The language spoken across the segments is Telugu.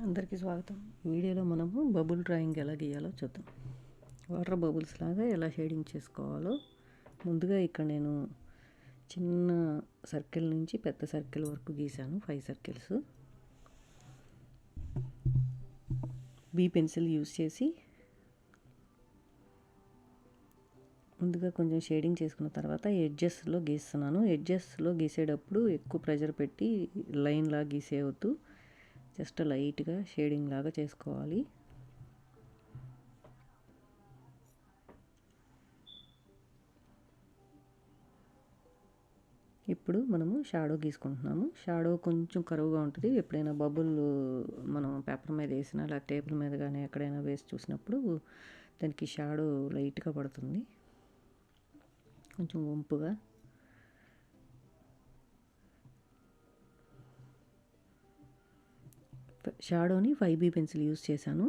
అందరికీ స్వాగతం. వీడియోలో మనము బబుల్ డ్రాయింగ్ ఎలా గీయాలో చూద్దాం. వాటర్ బబుల్స్ లాగా ఎలా షేడింగ్ చేసుకోవాలో ముందుగా ఇక్కడ నేను చిన్న సర్కిల్ నుంచి పెద్ద సర్కిల్ వరకు గీసాను. 5 సర్కిల్స్ బీ పెన్సిల్ యూస్ చేసి ముందుగా కొంచెం షేడింగ్ చేసుకున్న తర్వాత ఎడ్జెస్లో గీస్తున్నాను. ఎడ్జెస్లో గీసేటప్పుడు ఎక్కువ ప్రెషర్ పెట్టి లైన్ లాగా గీసేయవద్దు. జస్ట్ లైట్గా షేడింగ్ లాగా చేసుకోవాలి. ఇప్పుడు మనము షాడో గీసుకుంటున్నాము. షాడో కొంచెం కరువుగా ఉంటుంది. ఎప్పుడైనా బబుల్ మనం పేపర్ మీద వేసినా లేదా టేబుల్ మీద కానీ ఎక్కడైనా వేసి చూసినప్పుడు దానికి షాడో లైట్గా పడుతుంది, కొంచెం వంపుగా. షాడోని 5B పెన్సిల్ యూస్ చేశాను.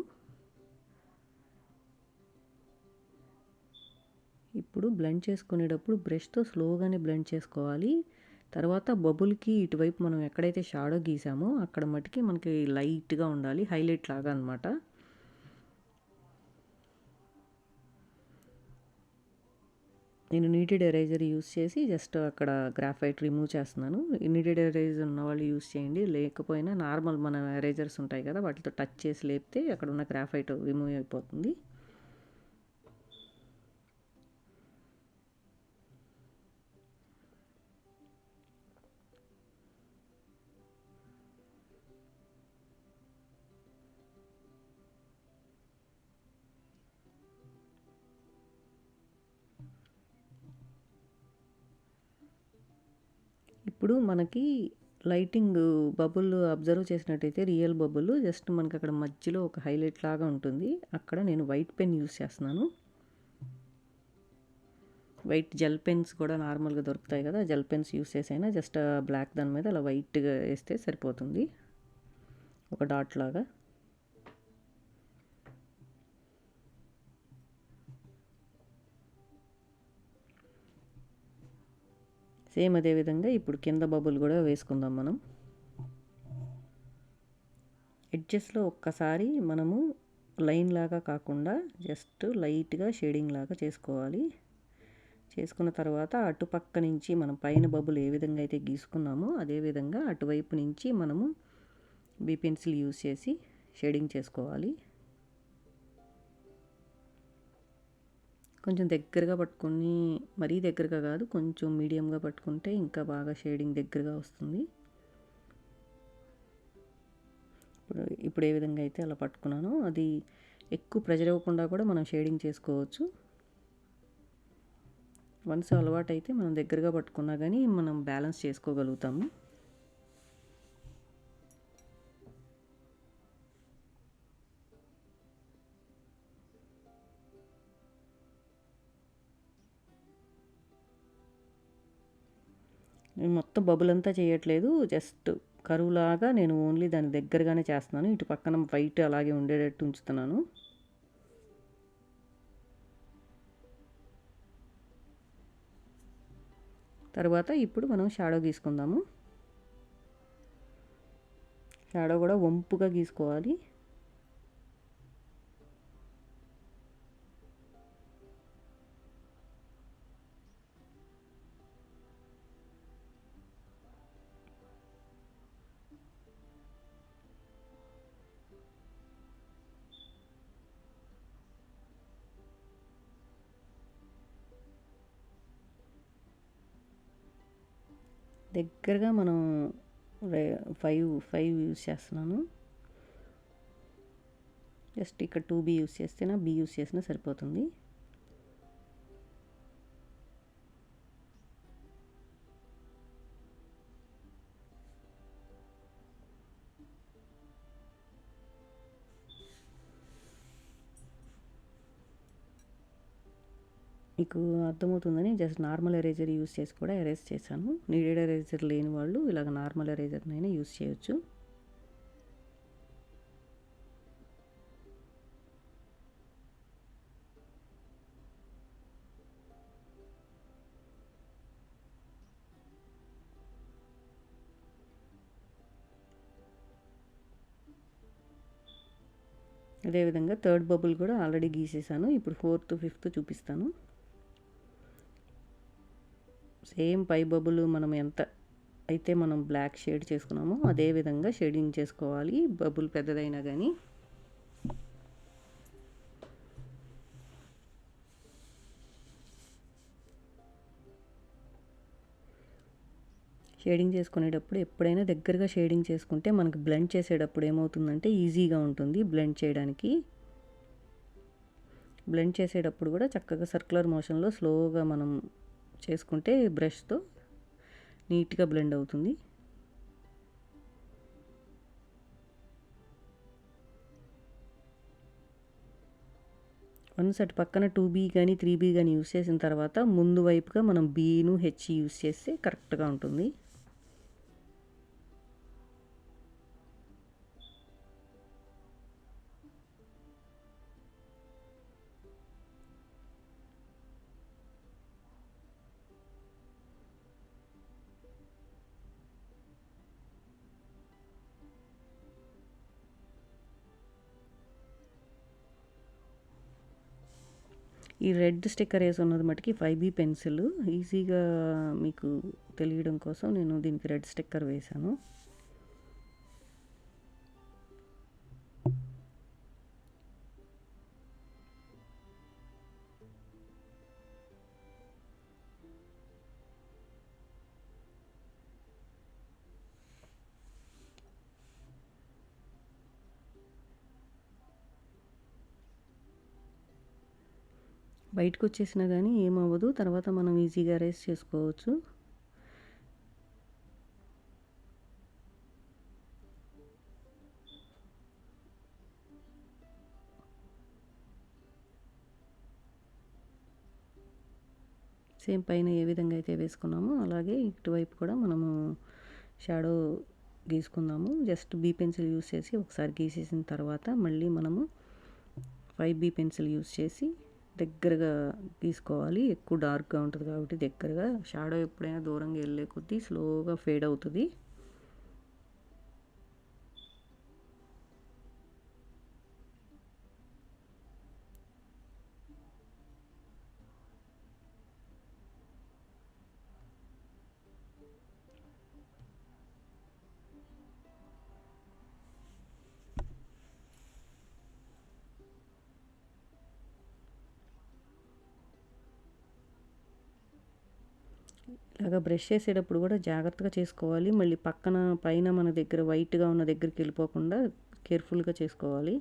ఇప్పుడు బ్లెండ్ చేసుకునేటప్పుడు బ్రష్తో స్లోగానే బ్లెండ్ చేసుకోవాలి. తర్వాత బబుల్కి ఇటువైపు మనం ఎక్కడైతే షాడో గీసామో అక్కడ మటుకి మనకి లైట్గా ఉండాలి, హైలైట్ లాగా అనమాట. నేను నీటెడ్ ఎరేజర్ యూస్ చేసి జస్ట్ అక్కడ గ్రాఫైట్ రిమూవ్ చేస్తున్నాను. నీటెడ్ ఎరేజర్ ఉన్న వాళ్ళు యూస్ చేయండి, లేకపోయినా నార్మల్ మన ఎరేజర్స్ ఉంటాయి కదా, వాటితో టచ్ చేసి లేపితే అక్కడ ఉన్న గ్రాఫైట్ రిమూవ్ అయిపోతుంది. ఇప్పుడు మనకి లైటింగ్ బబుల్ అబ్జర్వ్ చేసినట్టయితే రియల్ బబుల్ జస్ట్ మనకి అక్కడ మధ్యలో ఒక హైలైట్ లాగా ఉంటుంది. అక్కడ నేను వైట్ పెన్ యూస్ చేస్తున్నాను. వైట్ జెల్ పెన్స్ కూడా నార్మల్గా దొరుకుతాయి కదా, జెల్ పెన్స్ యూస్ చేసైనా జస్ట్ బ్లాక్ దాని మీద అలా వైట్గా వేస్తే సరిపోతుంది, ఒక డాట్ లాగా. సేమ్ అదేవిధంగా ఇప్పుడు కింద బబుల్ కూడా వేసుకుందాం మనం. ఎడ్జెస్లో ఒక్కసారి మనము లైన్ లాగా కాకుండా జస్ట్ లైట్గా షేడింగ్ లాగా చేసుకోవాలి. చేసుకున్న తర్వాత అటుపక్క నుంచి మనం పైన బబుల్ ఏ విధంగా అయితే గీసుకున్నామో అదేవిధంగా అటువైపు నుంచి మనము బీ పెన్సిల్ యూస్ చేసి షేడింగ్ చేసుకోవాలి. కొంచెం దగ్గరగా పట్టుకొని, మరీ దగ్గరగా కాదు, కొంచెం మీడియంగా పట్టుకుంటే ఇంకా బాగా షేడింగ్ దగ్గరగా వస్తుంది. ఇప్పుడు ఏ విధంగా అయితే అలా పట్టుకున్నానో అది ఎక్కువ ప్రెజర్ ఇవ్వకుండా కూడా మనం షేడింగ్ చేసుకోవచ్చు. వన్స్ అలవాటు అయితే మనం దగ్గరగా పట్టుకున్నా కానీ మనం బ్యాలెన్స్ చేసుకోగలుగుతాము. నేను మొత్తం బబుల్ అంతా చేయట్లేదు, జస్ట్ కరువులాగా నేను ఓన్లీ దాని దగ్గరగానే చేస్తున్నాను. ఇటు పక్కన వైట్ అలాగే ఉండేటట్టు ఉంచుతున్నాను. తర్వాత ఇప్పుడు మనం షాడో గీసుకుందాము. షాడో కూడా వంపుగా గీసుకోవాలి. దగ్గరగా మనం 5 యూస్ చేస్తున్నాను. జస్ట్ ఇక్కడ 2B యూస్ చేస్తేనా B యూస్ చేసినా సరిపోతుంది. మీకు అర్థమవుతుందని జస్ట్ నార్మల్ ఎరేజర్ యూస్ చేసి కూడా ఎరేజ్ చేశాను. నీడెడ్ ఎరేజర్ లేని వాళ్ళు ఇలాగ నార్మల్ ఎరేజర్నైనా యూస్ చేయొచ్చు. అదేవిధంగా థర్డ్ బబుల్ కూడా ఆల్రెడీ గీసేసాను. ఇప్పుడు ఫోర్త్, ఫిఫ్త్ చూపిస్తాను. సేమ్ పై బబుల్ మనం ఎంత అయితే మనం బ్లాక్ షేడ్ చేసుకున్నామో అదే విధంగా షేడింగ్ చేసుకోవాలి, బబుల్ పెద్దదైనా కానీ. షేడింగ్ చేసుకునేటప్పుడు ఎప్పుడైనా దగ్గరగా షేడింగ్ చేసుకుంటే మనకు బ్లెండ్ చేసేటప్పుడు ఏమవుతుందంటే ఈజీగా ఉంటుంది బ్లెండ్ చేయడానికి. బ్లెండ్ చేసేటప్పుడు కూడా చక్కగా సర్క్యులర్ మోషన్లో స్లోగా మనం చేసుకుంటే బ్రష్తో నీట్గా బ్లెండ్ అవుతుంది. వన్స్ అటు పక్కన 2B కానీ 3B కానీ యూస్ చేసిన తర్వాత ముందు వైపుగా మనం Bను హెచ్ యూస్ చేస్తే కరెక్ట్గా ఉంటుంది. ఈ రెడ్ స్టిక్కర్ వేసి ఉన్నది మటుకి 5B పెన్సిల్. ఈజీగా మీకు తెలియడం కోసం నేను దీనికి రెడ్ స్టిక్కర్ వేశాను. బయటకు వచ్చేసినా కానీ ఏమవ్వదు, తర్వాత మనం ఈజీగా రేస్ చేసుకోవచ్చు. సేమ్ పైన ఏ విధంగా అయితే వేసుకున్నామో అలాగే ఇటువైపు కూడా మనము షాడో గీసుకుందాము. జస్ట్ బీ పెన్సిల్ యూస్ చేసి ఒకసారి గీసేసిన తర్వాత మళ్ళీ మనము 5B పెన్సిల్ యూస్ చేసి దగ్గరగా గీసుకోవాలి. ఎక్కువ డార్క్గా ఉంటుంది కాబట్టి దగ్గరగా. షాడో ఎప్పుడైనా దూరంగా వెళ్ళే కొద్దీ స్లోగా ఫేడ్ అవుతుంది. ఇలాగ బ్రష్ చేసేటప్పుడు కూడా జాగ్రత్తగా చేసుకోవాలి. మళ్ళీ పైన మన దగ్గర వైట్గా ఉన్న దగ్గరికి వెళ్ళిపోకుండా కేర్ఫుల్గా చేసుకోవాలి.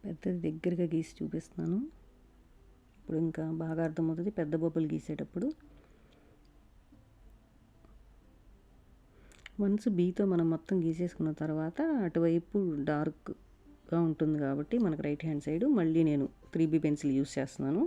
పెద్దది దగ్గరగా గీసి చూపిస్తున్నాను. ఇప్పుడు ఇంకా బాగా అర్థమవుతుంది పెద్ద బొబ్బలు గీసేటప్పుడు. వన్స్ బీతో మనం మొత్తం గీసేసుకున్న తర్వాత అటువైపు డార్క్గా ఉంటుంది కాబట్టి మనకు రైట్ హ్యాండ్ సైడ్ మళ్ళీ నేను 3B పెన్సిల్ యూస్ చేస్తున్నాను.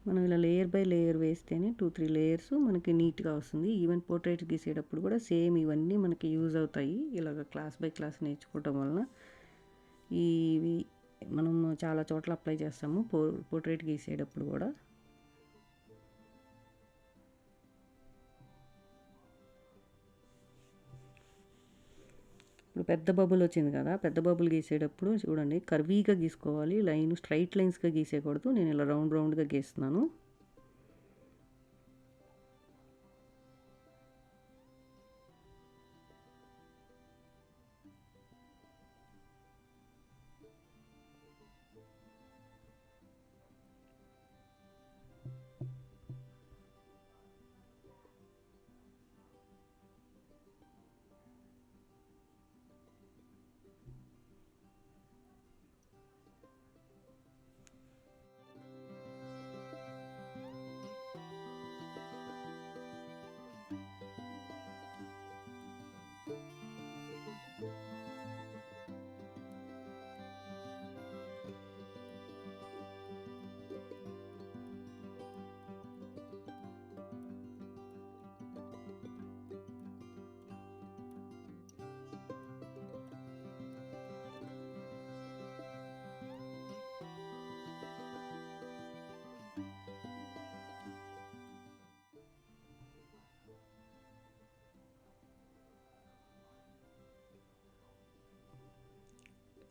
మనం ఇలా లేయర్ బై లేయర్ వేస్తేనే 2-3 లేయర్స్ మనకి నీట్గా వస్తుంది. ఈవెన్ పోర్ట్రైట్ గీసేటప్పుడు కూడా సేమ్ ఇవన్నీ మనకి యూజ్ అవుతాయి. ఇలాగ క్లాస్ బై క్లాస్ నేర్చుకోవటం వలన ఇవి మనం చాలా చోట్ల అప్లై చేస్తాము పోర్ట్రేట్ గీసేటప్పుడు కూడా. ఇప్పుడు పెద్ద బబుల్ వచ్చింది కదా, పెద్ద బబుల్ గీసేటప్పుడు చూడండి కర్వీగా గీసుకోవాలి, లైన్ స్ట్రైట్ లైన్స్గా గీసేయకూడదు. నేను ఇలా రౌండ్ రౌండ్గా గీస్తున్నాను.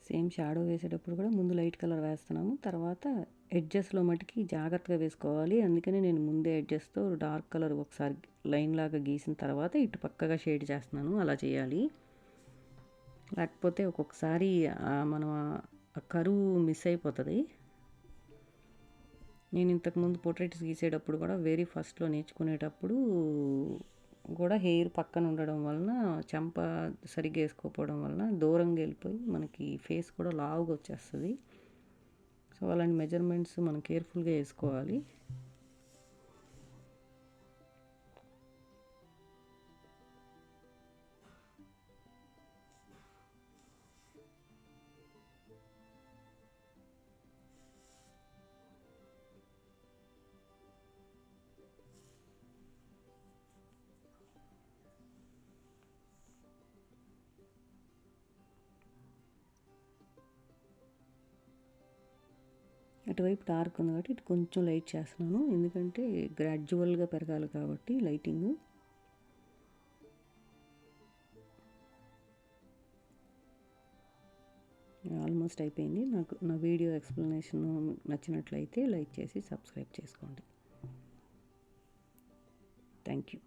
సేమ్ షాడో వేసేటప్పుడు కూడా ముందు లైట్ కలర్ వేస్తున్నాము, తర్వాత ఎడ్జెస్లో మటుకి జాగ్రత్తగా వేసుకోవాలి. అందుకని నేను ముందే ఎడ్జెస్తో డార్క్ కలర్ ఒకసారి లైన్ లాగా గీసిన తర్వాత ఇటు పక్కగా షేడ్ చేస్తున్నాను. అలా చేయాలి, లేకపోతే ఒక్కొక్కసారి మనం కరువు మిస్ అయిపోతుంది. నేను ఇంతకుముందు పోర్ట్రేట్స్ గీసేటప్పుడు కూడా వెరీ ఫస్ట్లో నేర్చుకునేటప్పుడు కూడా హెయిర్ పక్కన ఉండడం వలన, చెంప సరిగ్గా వేసుకోకపోవడం వలన దూరంగా వెళ్ళిపోయి మనకి ఫేస్ కూడా లావుగా వచ్చేస్తుంది. సో అలాంటి మెజర్మెంట్స్ మనం కేర్ఫుల్గా వేసుకోవాలి. అటువైపు డార్క్ ఉంది కాబట్టి ఇటు కొంచెం లైట్ చేస్తున్నాను, ఎందుకంటే గ్రాడ్యువల్గా పెరగాలి కాబట్టి లైటింగ్. ఆల్మోస్ట్ అయిపోయింది. నా వీడియో ఎక్స్ప్లెనేషన్ నచ్చినట్లయితే లైక్ చేసి సబ్స్క్రైబ్ చేసుకోండి. Thank you.